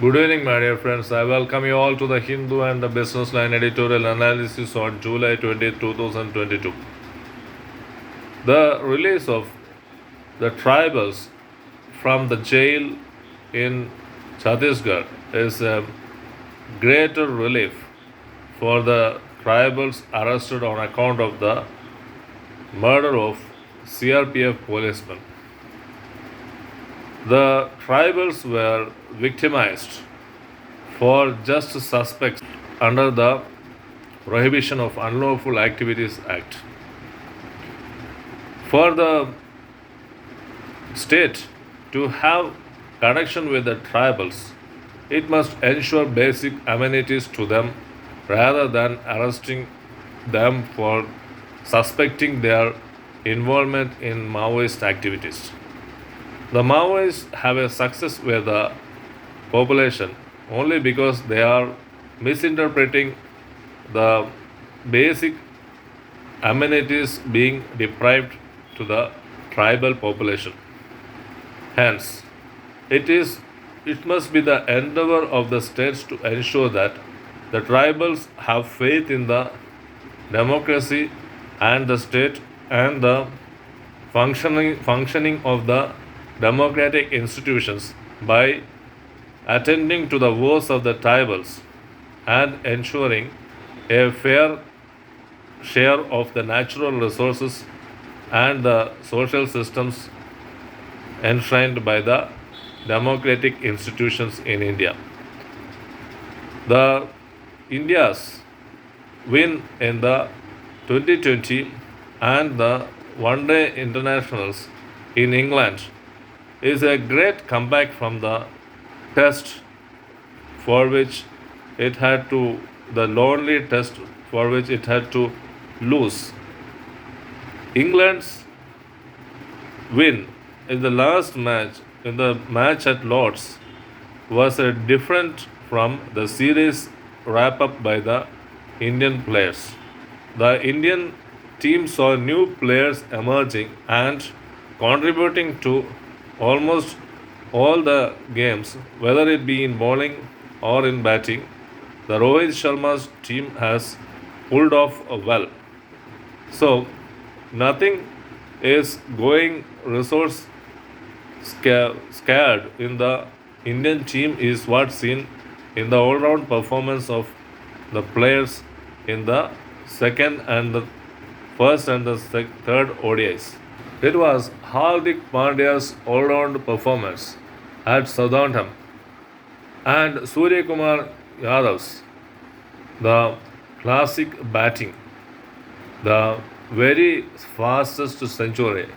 Good evening, my dear friends. I welcome you all to the Hindu and the Businessline editorial analysis on July 20, 2022. The release of the tribals from the jail in Chhattisgarh is a greater relief for the tribals arrested on account of the murder of CRPF policemen. The tribals were victimized for just suspects under the Prohibition of Unlawful Activities Act. For the state to have connection with the tribals, it must ensure basic amenities to them rather than arresting them for suspecting their involvement in Maoist activities. The Maoists have a success with the population only because they are misinterpreting the basic amenities being deprived to the tribal population. Hence, it must be the endeavor of the states to ensure that the tribals have faith in the democracy and the state and the functioning of the democratic institutions by attending to the woes of the tribals and ensuring a fair share of the natural resources and the social systems enshrined by the democratic institutions in India. The India's win in the 2020 and the one day internationals in England is a great comeback from the test for which it had to, the lonely test for which it had to lose. England's win in the last match, in the match at Lord's, was a different from the series wrap up by the Indian players. The Indian team saw new players emerging and contributing to almost all the games, whether it be in bowling or in batting. The Rohit Sharma's team has pulled off well. So, nothing is going resource scared in the Indian team is what's seen in the all-round performance of the players in the second and the first and the third ODIs. It was Hardik Pandya's all-round performance at Southampton and Surya Kumar Yadav's the classic batting, the very fastest century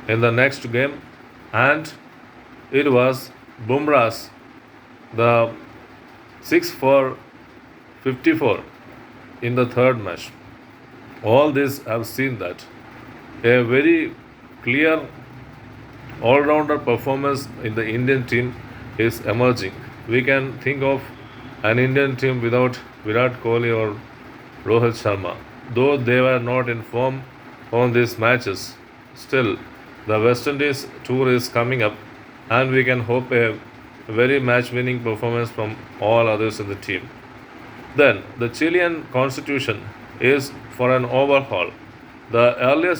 in the next game, and it was Bumrah's the 6 for 54 in the third match. All this have seen that a very clear all-rounder performance in the Indian team is emerging. We can think of an Indian team without Virat Kohli or Rohit Sharma. Though they were not in form on these matches, still the West Indies tour is coming up and we can hope a very match-winning performance from all others in the team. Then the Chilean constitution is for an overhaul. The earlier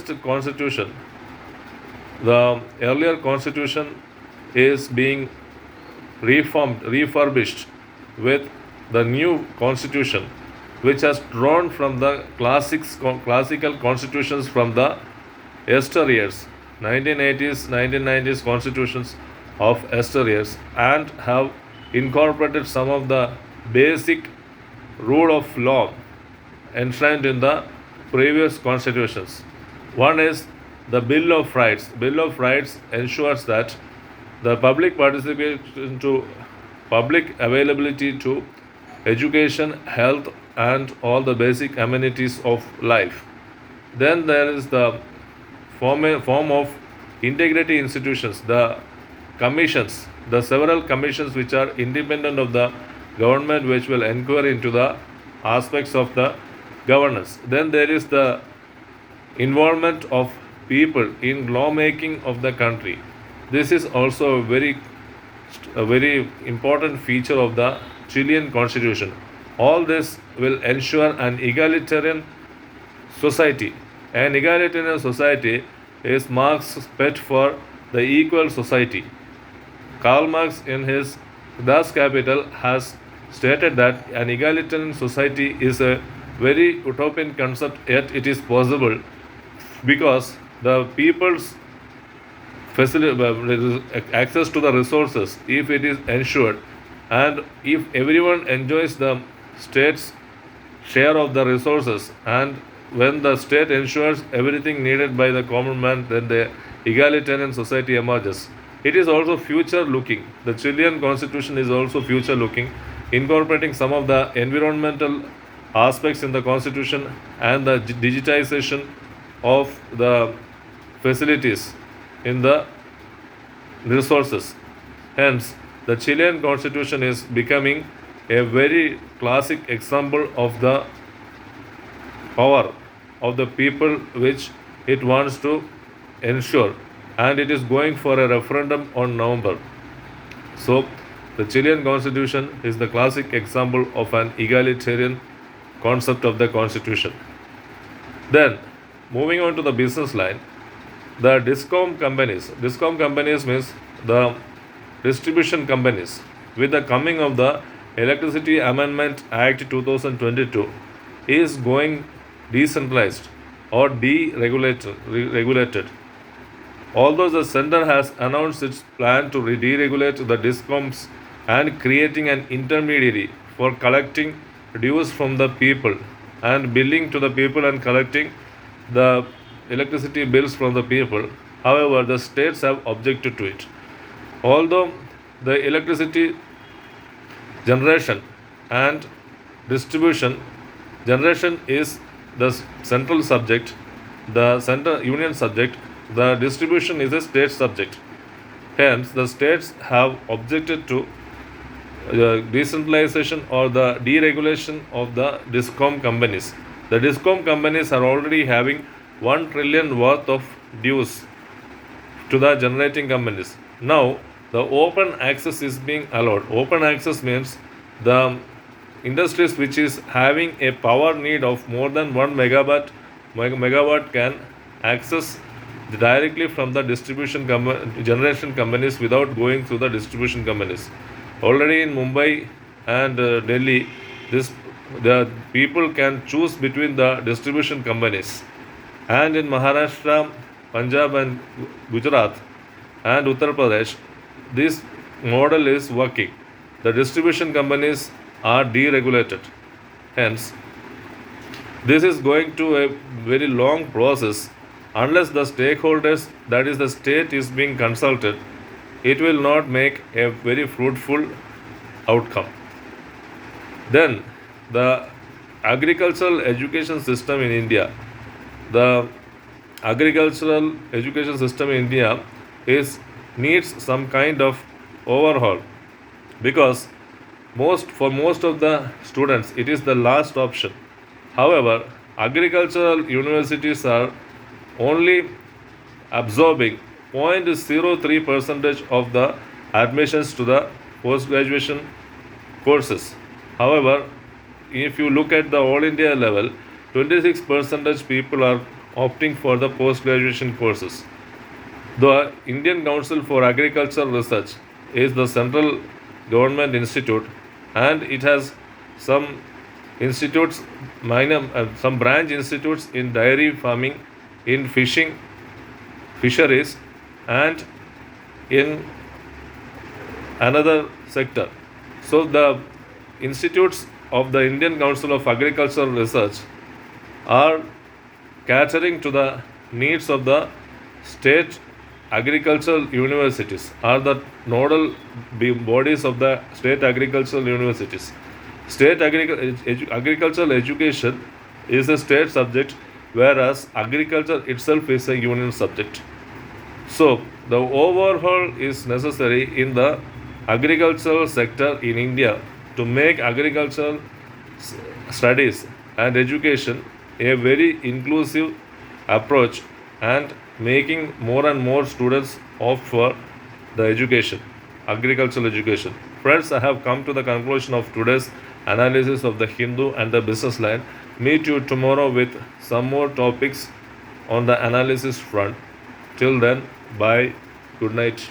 constitution is being refurbished with the new constitution, which has drawn from the classical constitutions from the yesteryears, 1980s, 1990s constitutions of yesteryears, and have incorporated some of the basic rule of law enshrined in the previous constitutions. One is the Bill of Rights. Bill of Rights ensures that the public participation to public availability to education, health, and all the basic amenities of life. Then there is the form of integrity institutions, the commissions, the several commissions which are independent of the government, which will inquire into the aspects of the governance. Then there is the involvement of people in lawmaking of the country. This is also a very a very important feature of the Chilean constitution. All this will ensure an egalitarian society. An egalitarian society is Marx's pet for the equal society. Karl Marx, in his Das Kapital, has stated that an egalitarian society is a very utopian concept, yet it is possible because the people's access to the resources, if it is ensured, and if everyone enjoys the state's share of the resources, and when the state ensures everything needed by the common man, then the egalitarian society emerges. It is also future looking. The Chilean constitution is also future looking, incorporating some of the environmental aspects in the constitution and the digitization of the facilities in the resources. Hence, the Chilean constitution is becoming a very classic example of the power of the people which it wants to ensure, and it is going for a referendum on November. So, the Chilean constitution is the classic example of an egalitarian concept of the constitution. Then, moving on to the business line, the discom companies means the distribution companies. With the coming of the Electricity Amendment Act 2022 is going decentralized or deregulated. Although the center has announced its plan to deregulate the discoms and creating an intermediary for collecting dues from the people and billing to the people and collecting the electricity bills from the people. However, the states have objected to it. Although the electricity generation and distribution, generation is the central subject, the center union subject, the distribution is a state subject. Hence, the states have objected to decentralization or the deregulation of the discom companies. The discom companies are already having 1 trillion worth of dues to the generating companies. Now, the open access is being allowed. Open access means the industries which is having a power need of more than 1 megawatt can access directly from the generation companies without going through the distribution companies. Already in Mumbai and Delhi, the people can choose between the distribution companies, and in Maharashtra, Punjab and Gujarat and Uttar Pradesh, this model is working. The distribution companies are deregulated. Hence, this is going to a very long process. Unless the stakeholders, that is the state, is being consulted, it will not make a very fruitful outcome. Then, the agricultural education system in India. The agricultural education system in India needs some kind of overhaul, because for most of the students it is the last option. However, agricultural universities are only absorbing 0.03% of the admissions to the post graduation courses. However, if you look at the all India level, 26% people are opting for the post graduation courses. The Indian Council for Agricultural Research is the central government institute, and it has some institutes, some branch institutes in dairy farming, in fisheries, and in another sector. So the institutes of the Indian Council of Agricultural Research are catering to the needs of the state agricultural universities, are the nodal bodies of the state agricultural universities. State agricultural education is a state subject, whereas agriculture itself is a union subject. So, the overhaul is necessary in the agricultural sector in India to make agricultural studies and education a very inclusive approach, and making more and more students opt for the education. agricultural education. Friends, I have come to the conclusion of today's analysis of the Hindu and the business line. Meet you tomorrow with some more topics on the analysis front. Till then, bye. Good night.